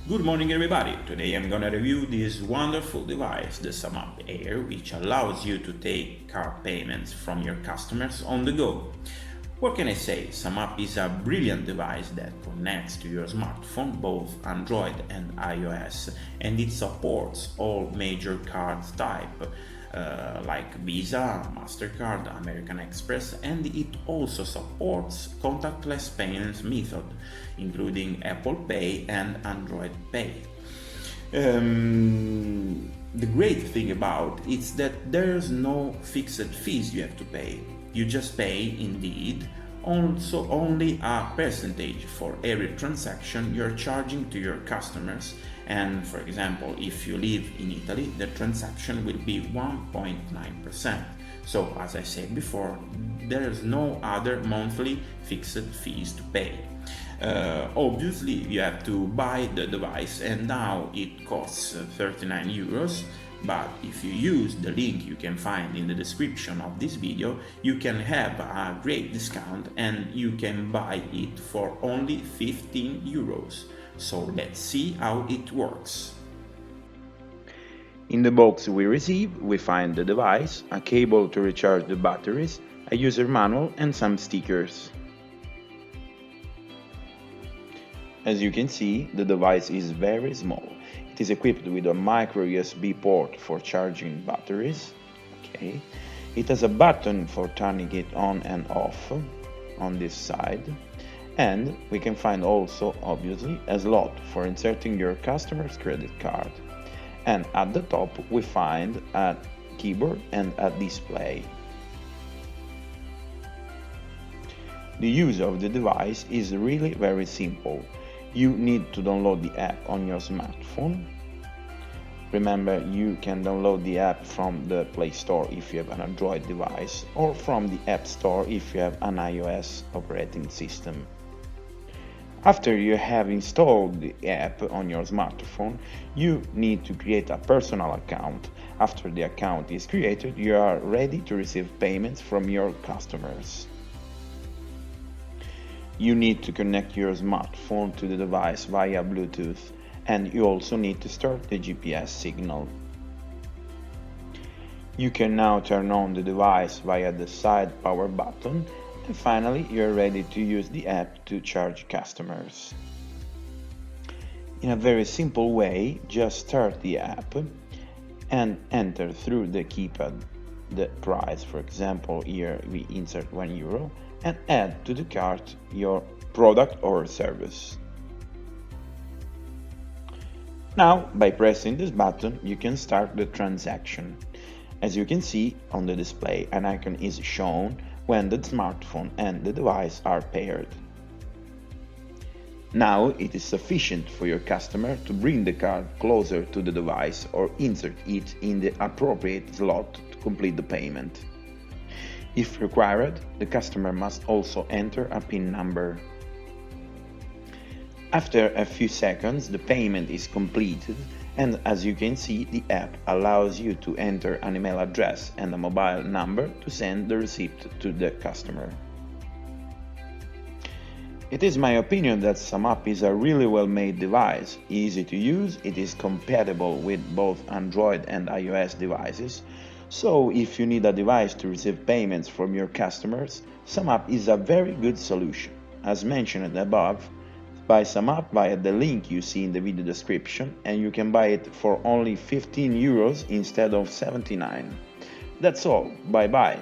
Good morning everybody, today I'm gonna review this wonderful device, the SumUp Air, which allows you to take card payments from your customers on the go. What can I say? SumUp is a brilliant device that connects to your smartphone, both Android and iOS, and it supports all major card types like Visa, Mastercard, American Express, and it also supports contactless payments method, including Apple Pay and Android Pay. The great thing about it is that there's no fixed fees you have to pay. You just pay, indeed, also only a percentage for every transaction you're charging to your customers, and for example, if you live in Italy, the transaction will be 1.9%. So as I said before, there is no other monthly fixed fees to pay. Obviously you have to buy the device, and now it costs 39 euros, but if you use the link you can find in the description of this video, you can have a great discount and you can buy it for only 15 euros. So let's see how it works. In the box we receive, we find the device, a cable to recharge the batteries, a user manual and some stickers. As you can see, the device is very small. It is equipped with a micro USB port for charging batteries. It has a button for turning it on and off on this side. And we can find also, obviously, a slot for inserting your customer's credit card. And at the top we find a keyboard and a display. The use of the device is really very simple. You need to download the app on your smartphone. Remember, you can download the app from the Play Store if you have an Android device, or from the App Store if you have an iOS operating system. After you have installed the app on your smartphone, you need to create a personal account. After the account is created, you are ready to receive payments from your customers. You need to connect your smartphone to the device via Bluetooth, and you also need to start the GPS signal. You can now turn on the device via the side power button, and finally you're ready to use the app to charge customers. In a very simple way, just start the app and enter through the keypad the price. For example, here we insert €1 and add to the cart your product or service. Now, by pressing this button, you can start the transaction. As you can see on the display, an icon is shown when the smartphone and the device are paired. Now it is sufficient for your customer to bring the card closer to the device or insert it in the appropriate slot to complete the payment. If required, the customer must also enter a PIN number. After a few seconds, the payment is completed, and as you can see, the app allows you to enter an email address and a mobile number to send the receipt to the customer. It is my opinion that SumUp is a really well-made device, easy to use, it is compatible with both Android and iOS devices, so if you need a device to receive payments from your customers, SumUp is a very good solution. As mentioned above, buy SumUp via the link you see in the video description, and you can buy it for only 15 euros instead of 79. That's all, bye bye.